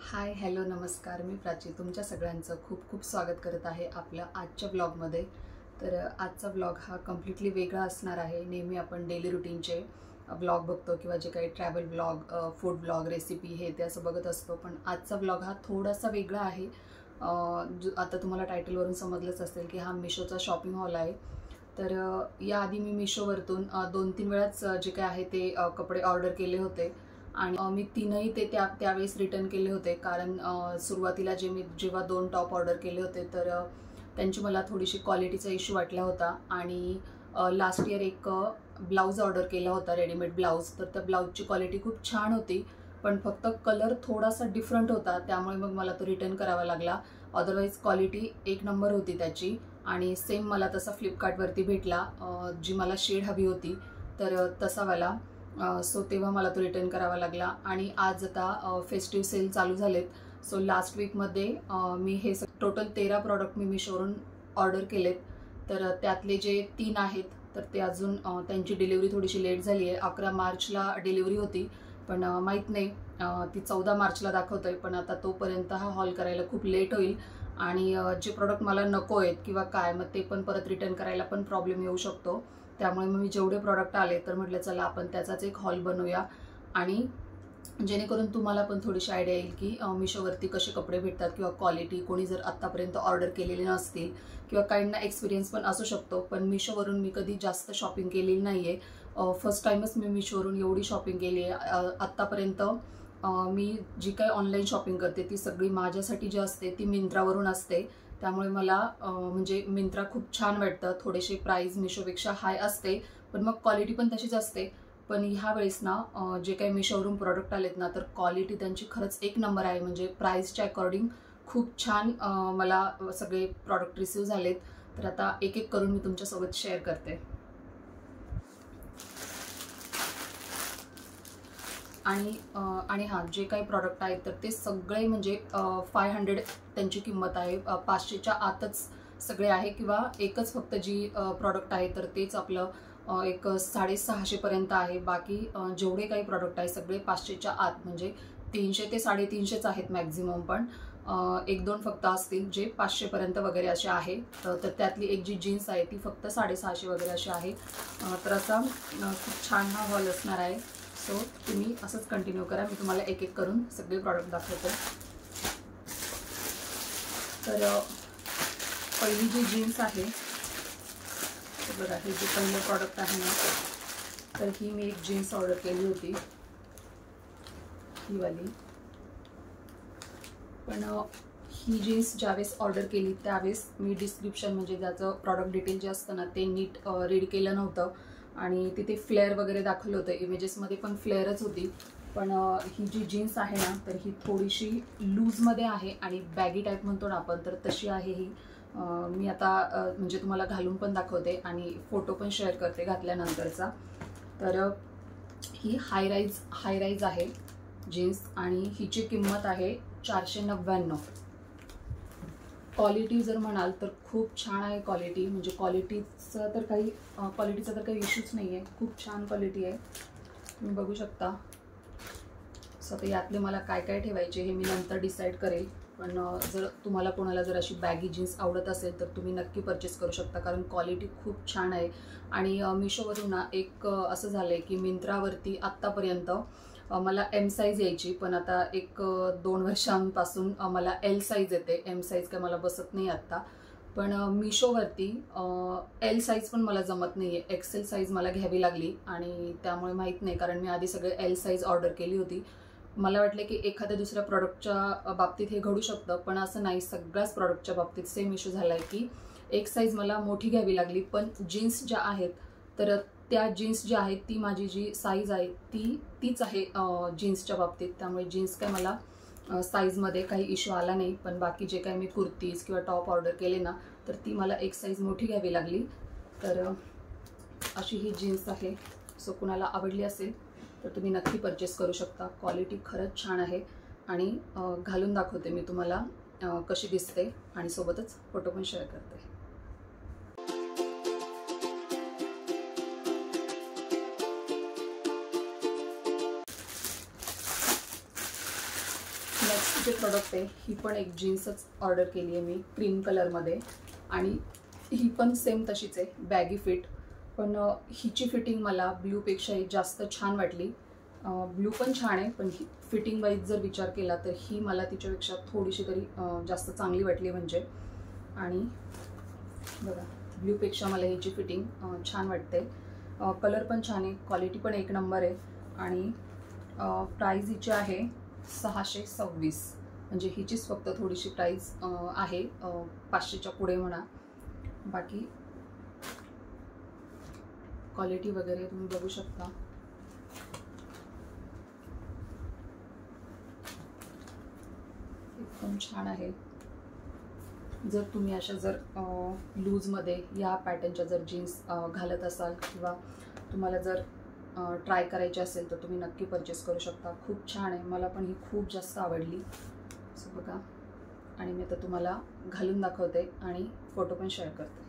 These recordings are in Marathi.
हाय हॅलो नमस्कार, मी प्राची तुमच्या सगळ्यांचं खूप खूप स्वागत करत आहे आपल्या आजच्या ब्लॉगमध्ये। तर आजचा ब्लॉग हा कम्प्लिटली वेगळा असणार आहे। नेहमी आपण डेली रुटीनचे ब्लॉग बघतो किंवा जे काही travel blog, food blog, recipe हे ते असं बघत असतो, पण आजचा ब्लॉग हा थोडासा वेगळा आहे। आता तुम्हाला टायटलवरून समजलंच असेल की हा मिशोचा शॉपिंग हॉल आहे। तर याआधी मी मिशोवरतून 2-3 वेळाच जे काय आहे ते कपडे ऑर्डर केले होते आणि मी तीनही ते त्यावेळेस रिटर्न केले होते, कारण सुरुवातीला मी जेव्हा 2 टॉप ऑर्डर केले होते तर त्यांची मला थोडीशी क्वालिटीचा इश्यू वाटला होता। आणि लास्ट इयर एक ब्लाऊज ऑर्डर केला होता, रेडीमेड ब्लाऊज। तर त्या ब्लाऊजची क्वालिटी खूप छान होती, पण फक्त कलर थोडासा डिफरंट होता, त्यामुळे मग मला तो रिटर्न करावा लागला। अदरवाईज क्वालिटी एक नंबर होती त्याची आणि सेम मला तसा फ्लिपकार्टवरती भेटला, जी मला शेड हवी होती तर तसावाला। सो तेव्हा मला तो रिटर्न करावा लागला। आणि आज आता फेस्टिव्ह सेल चालू झालेत, सो लास्ट वीकमध्ये मी हे टोटल 13 प्रॉडक्ट मी मिशोवरून ऑर्डर केलेत। तर त्यातले जे 3 आहेत तर ते अजून त्यांची डिलिव्हरी थोडीशी लेट झाली आहे। 11 मार्चला डिलिव्हरी होती, पण माहीत नाही ती 14 मार्चला दाखवतोय, पण आता तोपर्यंत हा हॉल करायला खूप लेट होईल आणि जे प्रोडक्ट मला नको आहेत किंवा काय मग ते पण परत रिटर्न करायला पण प्रॉब्लेम येऊ शकतो। त्यामुळे मग मी जेवढे प्रोडक्ट आले तर म्हटलं चला आपण त्याचाच एक हॉल बनवूया, आणि जेणेकरून तुम्हाला पण थोडीशी आयडिया येईल की मिशोवरती कसे कपडे भेटतात किंवा क्वालिटी, कोणी जर आत्तापर्यंत ऑर्डर केलेले नसतील किंवा काहींना एक्सपिरियन्स पण असू शकतो। पण मिशोवरून मी कधी जास्त शॉपिंग केलेली नाही आहे, फर्स्ट टाईमच मी मिशोवरून एवढी शॉपिंग केली आहे। आत्तापर्यंत मी जी काही ऑनलाईन शॉपिंग करते ती सगळी माझ्यासाठी जी असते ती मिंत्रावरून असते, त्यामुळे मला म्हणजे मिंत्रा खूप छान वाटतं। थोडेसे प्राईस मिशोपेक्षा हाय असते, पण मग क्वालिटी पण तशीच असते। पण ह्या वेळेस ना जे काही मिशोवरून प्रोडक्ट आलेत ना तर क्वालिटी त्यांची खरंच एक नंबर आहे, म्हणजे प्राईसच्या अकॉर्डिंग खूप छान मला सगळे प्रॉडक्ट रिसीव्ह झालेत। तर आता एक एक करून मी तुमच्यासोबत शेअर करते। आणि हां, जे काही प्रॉडक्ट आहेत तर ते सगळे म्हणजे 500 त्यांची किंमत आहे, 500च्या आतच सगळे आहे, किंवा एकच फक्त जी प्रॉडक्ट आहे तर तेच आपलं एक 650 पर्यंत आहे। बाकी जेवढे काही प्रॉडक्ट आहे सगळे 500च्या आत, म्हणजे 300 ते 350च आहेत मॅक्झिमम, पण 1-2 फक्त असतील जे 500 पर्यंत वगैरे असे आहे। तर त्यातली एक जी जीन्स आहे ती फक्त 650 वगैरे अशी आहे। तर असा खूप छान हा हॉल असणार आहे। सो तुम्ही असंच कंटिन्यू करा, मी तुम्हाला एक एक करून सगळे प्रॉडक्ट दाखवते। तर पहिली जी जीन्स आहे बघा, हे जे पहिलं प्रॉडक्ट आहे ना तर ही मी एक जीन्स ऑर्डर केली होती, ही वाली। पण ही जीन्स ज्यावेळेस ऑर्डर केली त्यावेळेस मी डिस्क्रिप्शन म्हणजे ज्याचं प्रॉडक्ट डिटेल जे असतं ना ते नीट रीड केलं नव्हतं, आणि तिथे फ्लेअर वगैरे दाखवलं होतं, इमेजेसमध्ये पण फ्लेअरच होती। पण ही जी जीन्स आहे ना तर ही थोडीशी लूजमध्ये आहे आणि बॅगी टाईप म्हणतो ना आपण, तर तशी आहे ही। मी आता म्हणजे तुम्हाला घालून पण दाखवते आणि फोटो पण शेअर करते घातल्यानंतरचा। तर ही हाय राईज आहे जीन्स आणि हिची किंमत आहे 499। क्वालिटी जर म्हणाल तर खूप छान आहे क्वालिटी, म्हणजे क्वालिटीचा तर काही इश्यूच नाही आहे, खूप छान क्वालिटी आहे, तुम्ही बघू शकता। सो आता यातले मला काय काय ठेवायचे हे मी नंतर डिसाईड करेल, पण जर तुम्हाला कोणाला जर अशी बॅगी जीन्स आवडत असेल तर तुम्ही नक्की परचेस करू शकता, कारण क्वालिटी खूप छान आहे। आणि मिशोवरून ना एक असं झालं आहे की मिंत्रावरती आत्तापर्यंत मला एम साईज यायची, पण आता 1-2 वर्षांपासून मला एल साईज येते। एम साईज काय मला बसत नाही आत्ता, पण मिशोवरती एल साईज पण मला जमत नाही आहे, एक्सेल साईज मला घ्यावी लागली। आणि त्यामुळे माहीत नाही, कारण मी आधी सगळे एल साईज ऑर्डर केली होती। मला वाटलं की एखाद्या दुसऱ्या प्रॉडक्टच्या बाबतीत हे घडू शकतं, पण असं नाही, सगळ्याच प्रॉडक्टच्या बाबतीत सेम इश्यू झाला आहे की एक साईज मला मोठी घ्यावी लागली। पण जीन्स ज्या आहेत तर त्या जीन्स जी आहेत ती माझी जी साईज आहे तीच आहे जीन्सच्या बाबतीत, त्यामुळे जीन्स काय मला साईजमध्ये काही इश्यू आला नाही। पण बाकी जे काही मी कुर्तीज किंवा टॉप ऑर्डर केले ना तर ती मला एक साईज मोठी घ्यावी लागली। तर अशी ही जीन्स आहे। सो कुणाला आवडली असेल तर तुम्ही नक्की परचेस करू शकता, क्वालिटी खरंच छान आहे। आणि घालून दाखवते मी तुम्हाला कशी दिसते आणि सोबतच फोटो पण शेअर करते। नेक्स्ट जे प्रोडक्ट आहे ही पण एक जीन्सच ऑर्डर केली आहे मी क्रीम कलरमध्ये, आणि ही पण सेम तशीच आहे, बॅगी फिट. पण हिची फिटिंग मला ब्ल्यूपेक्षाही जास्त छान वाटली. ब्ल्यू पण छान आहे, पण ही फिटिंग वाईज जर विचार केला तर ही मला तिच्यापेक्षा थोडीशी तरी जास्त चांगली वाटली म्हणजे. आणि बघा, ब्ल्यूपेक्षा मला ह्याची फिटिंग छान वाटते. कलर पण छान आहे, क्वालिटी पण एक नंबर आहे. आणि प्राईज हिची आहे 626, म्हणजे हिचीच फक्त थोडीशी प्राईज आहे, 500च्या पुढे म्हणा. बाकी क्वालिटी वगैरे तुम्ही बघू शकता. एकदम छान आहे. जर तुम्ही अशा जर लूजमध्ये या पॅटर्नच्या जर जीन्स घालत असाल किंवा तुम्हाला जर ट्राय करायची असेल तर तुम्ही नक्की परचेस करू शकता. खूप छान आहे, मला पण ही खूप जास्त आवडली. सो बघा, आणि मी आता तुम्हाला घालून दाखवते आणि फोटो पण शेअर करते.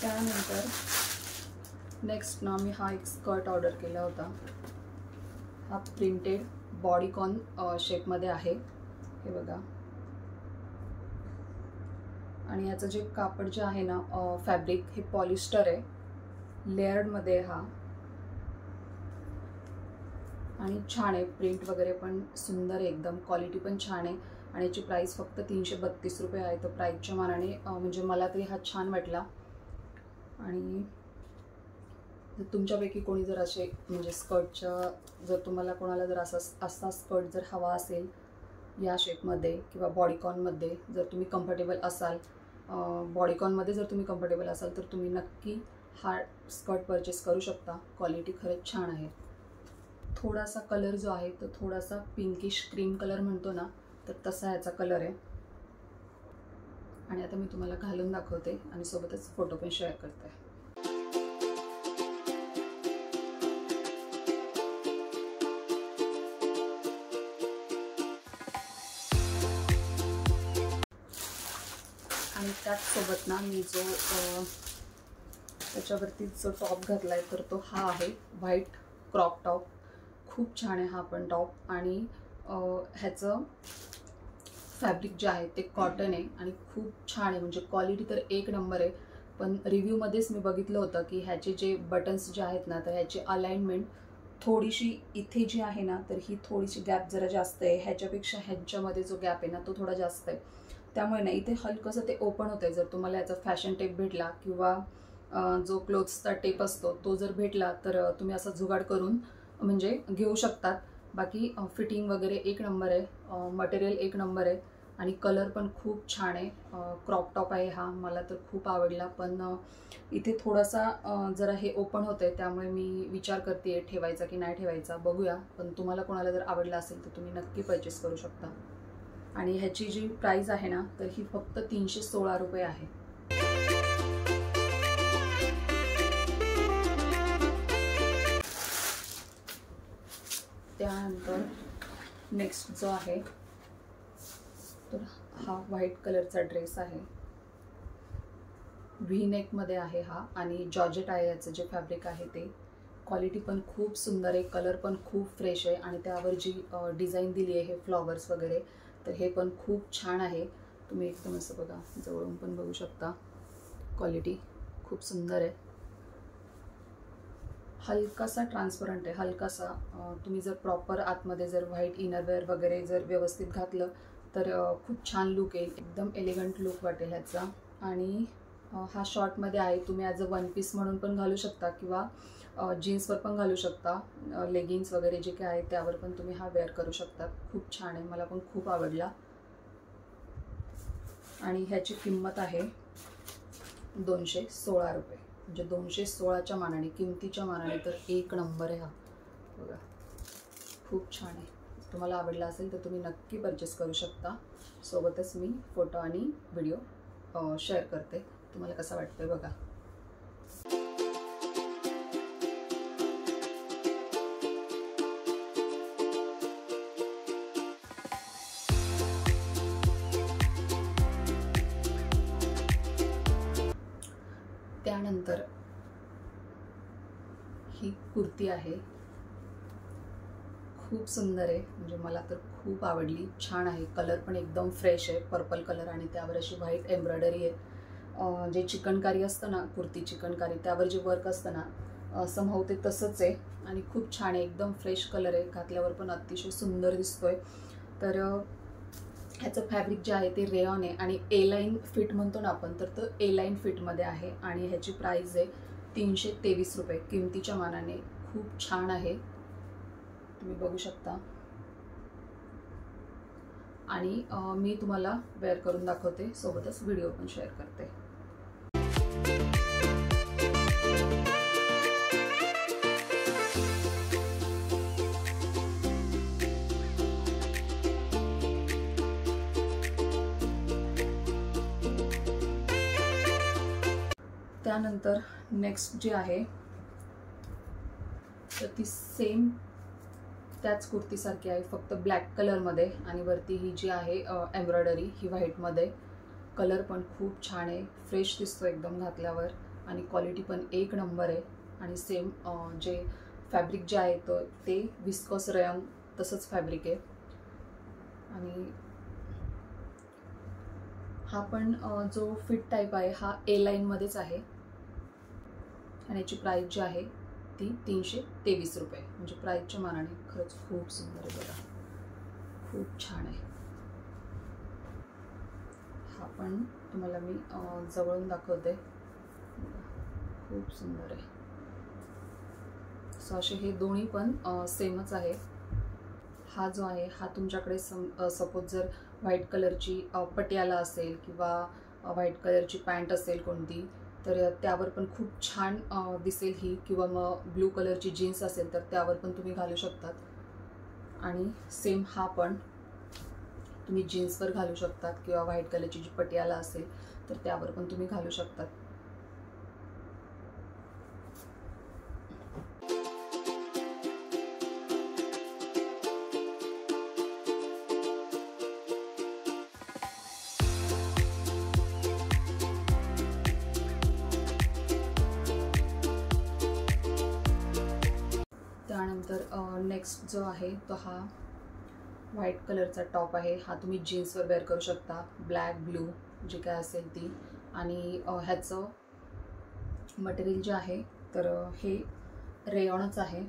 त्यानंतर नेक्स्ट ना मी हा एक स्कर्ट ऑर्डर केला होता. हा प्रिंटेड बॉडीकॉन शेपमध्ये आहे, हे बघा. आणि याचं जे कापड जे आहे ना, फॅब्रिक हे पॉलिस्टर आहे, लेअर्डमध्ये हा. आणि छान आहे, प्रिंट वगैरे पण सुंदर आहे एकदम, क्वालिटी पण छान आहे. आणि याची प्राईस फक्त 332 रुपये आहे. तर प्राईसच्या मानाने म्हणजे मला तरी हा छान वाटला. आणि जर तुमच्यापैकी कोणी जर असे म्हणजे स्कर्टच्या जर तुम्हाला कोणाला जर असा स्कर्ट जर हवा असेल या शेपमध्ये किंवा बॉडीकॉनमध्ये जर तुम्ही कम्फर्टेबल असाल, बॉडीकॉनमध्ये जर तुम्ही कम्फर्टेबल असाल तर तुम्ही नक्की हा स्कर्ट परचेस करू शकता. क्वालिटी खरंच छान आहे. थोडासा कलर जो आहे तो थोडासा पिंकिश क्रीम कलर म्हणतो ना, तर तसा याचा कलर आहे. आणि आता मी तुम्हाला घालून दाखवते आणि सोबतच फोटो पण शेअर करते. आणि त्याचसोबत ना मी जो त्याच्यावरती जो टॉप घातला आहे तर तो हा आहे व्हाईट क्रॉप टॉप. खूप छान आहे हा पण टॉप. आणि ह्याचं फॅब्रिक जे आहे ते कॉटन आहे आणि खूप छान आहे, म्हणजे क्वालिटी तर एक नंबर आहे. पण रिव्ह्यूमध्येच मी बघितलं होतं की ह्याचे जे बटन्स जे आहेत ना, तर ह्याची अलाइनमेंट थोडीशी इथे जी आहे ना, तर ही थोडीशी गॅप जरा जास्त आहे. ह्याच्यापेक्षा ह्याच्यामध्ये जो गॅप आहे ना तो थोडा जास्त आहे. त्यामुळे ना इथे हलकंसं ते ओपन होतं आहे. जर तुम्हाला याचा फॅशन टेप भेटला किंवा जो क्लोथ्सचा टेप असतो तो जर भेटला तर तुम्ही असा जुगाड करून म्हणजे घेऊ शकतात. बाकी फिटिंग वगैरे एक नंबर आहे, मटेरियल एक नंबर आहे. आणि कलर पण खूप छान आहे. क्रॉप टॉप आहे हा, मला तर खूप आवडला. पण इथे थोडासा जरा हे ओपन होतं आहे, त्यामुळे मी विचार करते आहे ठेवायचा की नाही ठेवायचा, बघूया. पण तुम्हाला कोणाला जर आवडला असेल तर तुम्ही नक्की परचेस करू शकता. आणि ह्याची जी प्राईस आहे ना, तर ही फक्त 316 रुपये आहे. त्यानंतर नेक्स्ट जो आहे तर हा व्हाईट कलरचा ड्रेस आहे, व्ही नेकमध्ये आहे हा. आणि जॉर्जेट आहे याचं जे फॅब्रिक आहे ते. क्वालिटी पण खूप सुंदर आहे, कलर पण खूप फ्रेश आहे. आणि त्यावर जी डिझाईन दिली आहे हे फ्लॉवर्स वगैरे, तर हे पण खूप छान आहे. तुम्ही एकदम असं बघा, जवळून पण बघू शकता. क्वालिटी खूप सुंदर आहे. हलकासा ट्रान्सपरंट आहे, हलकासा. तुम्ही जर प्रॉपर आतमध्ये जर व्हाईट इनरवेअर वगैरे जर व्यवस्थित घातलं तर खूप छान लुक येईल, एकदम एलिगंट लुक वाटेल ह्याचा. आणि हा शॉर्टमध्ये आहे, तुम्ही ॲज अ वन पीस म्हणून पण घालू शकता किंवा जीन्सवर पण घालू शकता. लेगिन्स वगैरे जे काय आहे त्यावर पण तुम्ही हा वेअर करू शकता. खूप छान आहे, मला पण खूप आवडला. आणि ह्याची किंमत आहे 216 रुपये, म्हणजे 216च्या मानाने, किमतीच्या मानाने तर एक नंबर आहे हा. बघा, खूप छान आहे. तुम्हाला आवडला असेल तर तुम्ही नक्की परचेस करू शकता. सोबतच मी फोटो आणि व्हिडिओ शेअर करते, तुम्हाला कसा वाटतोय बघा. त्यानंतर ही कुर्ती आहे, खूप सुंदर आहे, म्हणजे मला तर खूप आवडली. छान आहे, कलर पण एकदम फ्रेश आहे, पर्पल कलर आणि त्यावर अशी व्हाईट एम्ब्रॉयडरी आहे. जे चिकनकारी असतं ना, कुर्ती चिकनकारी, त्यावर जे वर्क असतं ना, समहाऊ ते तसंच आहे आणि खूप छान आहे, एकदम फ्रेश कलर आहे, घातल्यावर पण अतिशय सुंदर दिसतोय. तर ह्याचं फॅब्रिक जे आहे ते रेयॉन आहे आणि ए लाईन फिट म्हणतो ना आपण, तर तो ए लाईन फिटमध्ये आहे आणि ह्याची प्राईस आहे 323 रुपये. किमतीच्या मानाने खूप छान आहे, तुम्ही बघू शकता. आणि मी तुम्हाला वेअर करून दाखवते, सोबतच व्हिडिओ पण शेअर करते. त्यानंतर नेक्स्ट जे आहे तर ती सेम त्याच कुर्तीसारखी आहे, फक्त ब्लॅक कलरमध्ये आणि वरती ही जी आहे एम्ब्रॉयडरी ही व्हाईटमध्ये. कलर पण खूप छान आहे, फ्रेश दिसतो एकदम घातल्यावर आणि क्वालिटी पण एक नंबर आहे. आणि सेम जे फॅब्रिक जे आहे ते विस्कॉस रेयॉन तसंच फॅब्रिक आहे. आणि हा पण जो फिट टाईप आहे हा ए लाईनमध्येच आहे आणि याची प्राईस जी आहे ती 323 रुपये. म्हणजे प्राईसच्या मानाने खरंच खूप सुंदर आहे बघा, खूप छान आहे. हा पण तुम्हाला मी जवळून दाखवते, खूप सुंदर आहे. सो असे हे दोन्ही पण सेमच आहे. हा जो आहे हा तुमच्याकडे सपोज जर व्हाईट कलरची पटियाला असेल किंवा व्हाईट कलरची पॅन्ट असेल कोणती, तर त्यावर पण खूप छान दिसेल ही. किंवा मग ब्लू कलरची जीन्स असेल तर त्यावर पण तुम्ही घालू शकतात. आणि सेम हा पण तुम्ही जीन्सवर घालू शकतात किंवा व्हाईट कलरची जी पटियाला असेल तर त्यावर पण तुम्ही घालू शकतात. त्यानंतर नेक्स्ट जो आहे तो हा व्हाईट कलरचा टॉप आहे. हा तुम्ही जीन्सवर वेअर करू शकता, ब्लॅक ब्लू जे काय असेल ती. आणि ह्याचं मटेरियल जे आहे तर हे रेयॉनच आहे,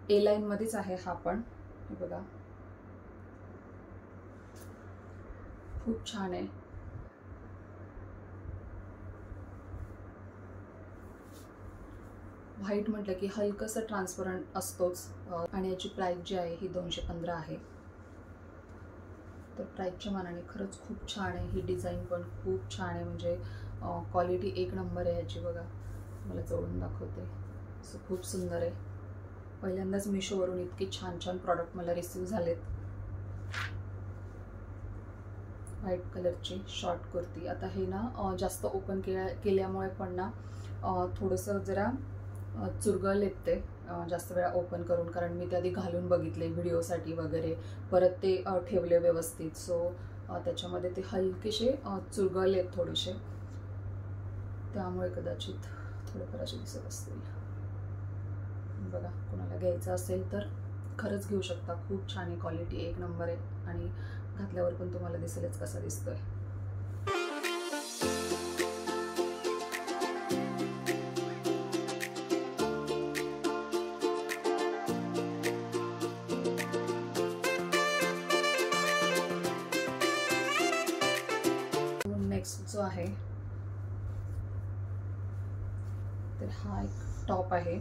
ए लाईनमध्येच आहे हा पण. हे बघा, खूप छान आहे. व्हाईट म्हटलं की हलकंसं ट्रान्सपरंट असतोच. आणि याची प्राईस जी आहे ही 215 आहे. तर प्राईसच्या मानाने खरंच खूप छान आहे. ही डिझाईन पण खूप छान आहे, म्हणजे क्वालिटी एक नंबर आहे ह्याची. बघा, मला जवळून दाखवते. सो खूप सुंदर आहे. पहिल्यांदाच मिशोवरून इतके छान छान प्रॉडक्ट मला रिसीव झालेत. व्हाईट कलरची शॉर्ट कुर्ती. आता हे ना जास्त ओपन केल्यामुळे पण ना थोडंसं जरा चुरगळ येते जास्त वेळा ओपन करून, कारण मी ते आधी घालून बघितले व्हिडिओसाठी वगैरे, परत ते ठेवले व्यवस्थित. सो त्याच्यामध्ये ते हलकेसे चुरगळलेत थोडेसे, त्यामुळे कदाचित थोडेफार असे दिसत असतील. बघा, कोणाला घ्यायचं असेल तर खरंच घेऊ शकता. खूप छान आहे, क्वालिटी एक नंबर आहे आणि घातल्यावर पण तुम्हाला दिसेलच कसा दिसतोय. नेक्स्ट जो आहे तर हा एक टॉप आहे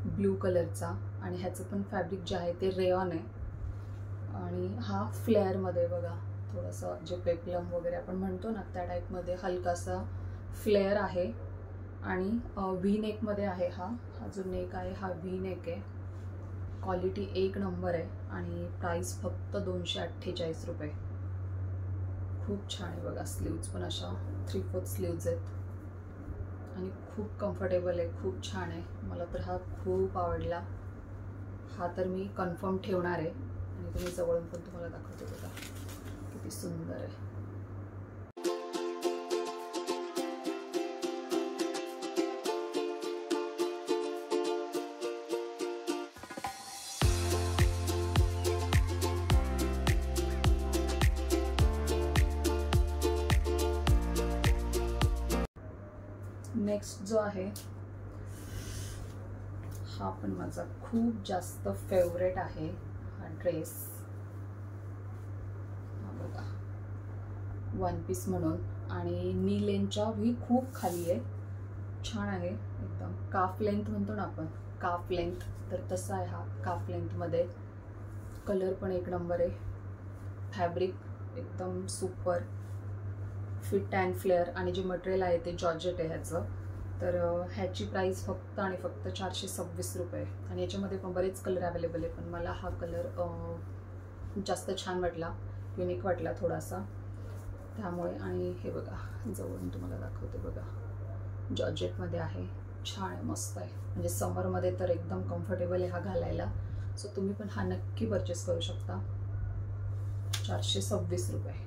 ब्लू कलरचा आणि ह्याचं पण फॅब्रिक जे आहे ते रेयॉन आहे. आणि हा फ्लेअरमध्ये बघा, थोडंसं जे पेप्लम वगैरे आपण म्हणतो ना त्या टाईपमध्ये हलकासा फ्लेअर आहे. आणि व्ही नेकमध्ये आहे. हा जो नेक आहे हा व्ही नेक आहे. क्वालिटी एक नंबर आहे आणि प्राईस फक्त 248 रुपये. खूप छान आहे बघा. स्लीव्ज पण अशा 3/4 स्लीव्ज आहेत आणि खूप कम्फर्टेबल आहे, खूप छान आहे. मला तर हा खूप आवडला. हा तर मी कन्फर्म ठेवणार आहे. आणि तुम्ही जवळून पण तुम्हाला दाखवते बघा, किती सुंदर आहे. नेक्स्ट जो आहे हा पण माझा खूप जास्त फेवरेट आहे हा ड्रेस. बघा वन पीस म्हणून आणि नी लेंथच्या भी खूप खाली आहे. छान आहे एकदम. काफ लेंथ म्हणतो ना आपण, काफ लेंथ, तर तसा आहे हा काफ लेंथमध्ये. कलर पण एक नंबर आहे. फॅब्रिक एकदम सुपर. फिट अँड फ्लेअर आणि जे मटेरियल आहे ते जॉर्जेट आहे ह्याचं. तर ह्याची प्राईस फक्त आणि फक्त 426 रुपये. आणि याच्यामध्ये पण बरेच कलर अवेलेबल आहे, पण मला हा कलर जास्त छान वाटला, युनिक वाटला थोडासा, त्यामुळे. आणि हे बघा जवळून तुम्हाला दाखवते. बघा जॉर्जेटमध्ये आहे. छान आहे, मस्त आहे. म्हणजे समरमध्ये तर एकदम कम्फर्टेबल आहे हा घालायला. सो तुम्ही पण हा नक्की परचेस करू शकता. 426 रुपये.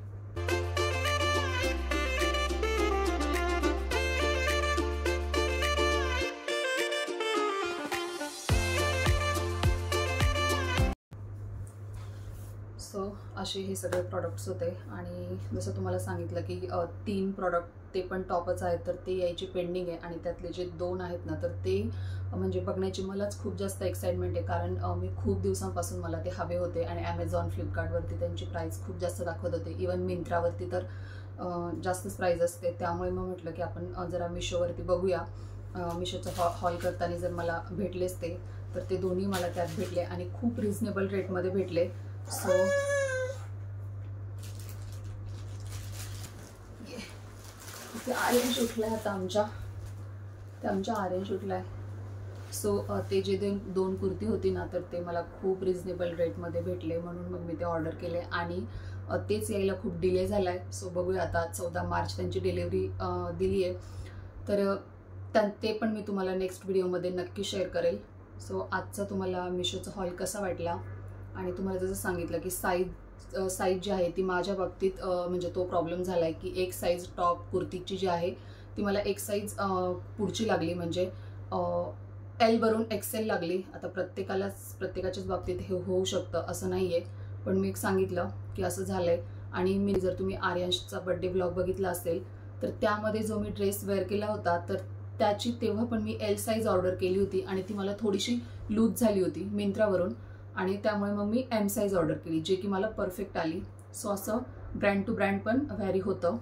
सो असे हे सगळे प्रॉडक्ट्स होते. आणि जसं तुम्हाला सांगितलं की 3 प्रॉडक्ट ते पण टॉपच आहेत, तर ते यायची पेंडिंग आहे. आणि त्यातले जे 2 आहेत ना, तर ते म्हणजे बघण्याची मलाच खूप जास्त एक्साइटमेंट आहे. कारण मी खूप दिवसांपासून मला ते हवे होते. आणि ॲमेझॉन, फ्लिपकार्टवरती त्यांची प्राईस खूप जास्त दाखवत होते. इवन मिंत्रावरती तर जास्तच प्राईस असते. त्यामुळे मग म्हटलं की आपण जरा मिशोवरती बघूया. मिशोचं हॉल करताना जर मला भेटलेच ते, तर ते दोन्ही मला त्यात भेटले आणि खूप रिझनेबल रेटमध्ये भेटले. सो ते आर्यन उठलाय आता आमच्या आर्यन उठलाय. सो ते जे 2 कुर्ती होती ना, तर ते मला खूप रिझनेबल रेटमध्ये भेटले, म्हणून मग मी ते ऑर्डर केले. आणि तेच यायला खूप डिले झाला आहे. सो बघूया आता. 14 मार्च त्यांची डिलेवरी दिली आहे, तर ते पण मी तुम्हाला नेक्स्ट व्हिडिओमध्ये नक्की शेअर करेल. सो आजचा तुम्हाला मिशोचा हॉल कसा वाटला. आणि तुम्हाला जसं सांगितलं की साईज जी आहे ती माझ्या बाबतीत म्हणजे तो प्रॉब्लेम झाला आहे की एक साईज टॉप कुर्तीची जी आहे ती मला एक साईज पुढची लागली, म्हणजे एल वरून एक्सेल लागली. आता प्रत्येकाच्याच बाबतीत हे होऊ शकतं असं नाही आहे, पण मी एक सांगितलं की असं झालं आहे. आणि मी जर तुम्ही आर्यांशचा बड्डे ब्लॉग बघितला असेल, तर त्यामध्ये जो मी ड्रेस वेअर केला होता, तर त्याची तेव्हा पण मी एल साईज ऑर्डर केली होती आणि ती मला थोडीशी लूज झाली होती मिंत्रावरून. आणि त्यामुळे मग मी एम साईज ऑर्डर केली, जे की मला परफेक्ट आली. सो असं ब्रँड टू ब्रँड पण व्हॅरी होतं.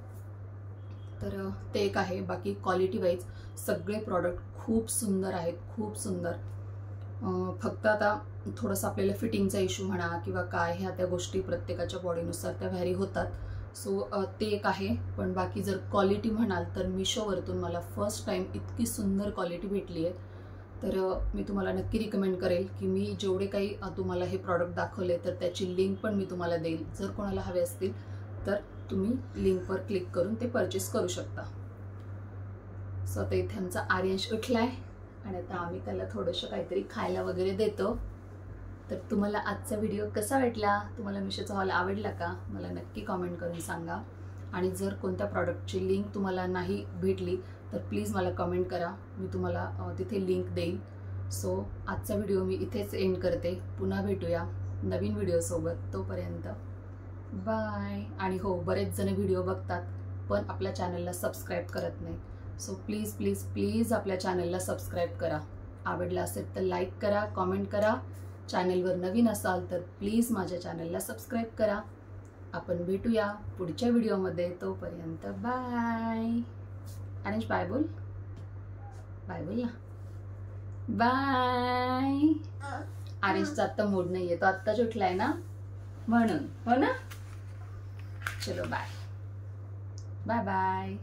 तर ते एक आहे. बाकी क्वालिटी वाईज सगळे प्रॉडक्ट खूप सुंदर आहेत, खूप सुंदर. फक्त आता थोडंसं आपल्याला फिटिंगचा इश्यू म्हणा किंवा काय, ह्या त्या गोष्टी प्रत्येकाच्या बॉडीनुसार त्या व्हॅरी होतात. सो ते एक आहे. पण बाकी जर क्वालिटी म्हणाल तर मिशोवरतून मला फर्स्ट टाईम इतकी सुंदर क्वालिटी भेटली आहे. तर मी तुम्हाला नक्की रिकमेंड करेल की मी जेवढे काही तुम्हाला हे प्रॉडक्ट दाखवले, तर त्याची लिंक पण मी तुम्हाला देईल. जर कोणाला हवे असतील तर तुम्ही लिंकवर क्लिक करून ते परचेस करू शकता. सो आता इथे आमचा आर्यांश उठलाय आणि आता आम्ही त्याला थोडंसं काहीतरी खायला वगैरे देतो. तर तुम्हाला आजचा व्हिडिओ कसा वाटला, तुम्हाला मिशोचा हॉल आवडला का, मला नक्की कॉमेंट करून सांगा. आणि जर कोणत्या प्रॉडक्टची लिंक तुम्हाला नाही भेटली तर प्लीज मला कमेंट करा, मी तुम्हाला तिथे लिंक देईन. सो आजचा व्हिडिओ मी इथेच एंड करते. पुन्हा भेटूया नवीन व्हिडिओसोबत. तोपर्यंत बाय. आणि हो, बरेच जण व्हिडिओ बघतात पण आपल्या चॅनलला सबस्क्राईब करत नाही. सो प्लीज प्लीज प्लीज आपल्या चॅनलला सबस्क्राईब करा. आवडला असेल तर लाईक करा, कॉमेंट करा. चॅनलवर नवीन असाल तर प्लीज माझ्या चॅनलला सबस्क्राईब करा. आपण भेटूया पुढच्या व्हिडिओमध्ये. तोपर्यंत बाय. आर्यश बाय बोल. बाय बोल ना. बाय. आर्यशचा आत्ता मूड नाही आहे, तो आत्ताच उठलाय ना म्हणून, हो ना. चलो बाय बाय बाय.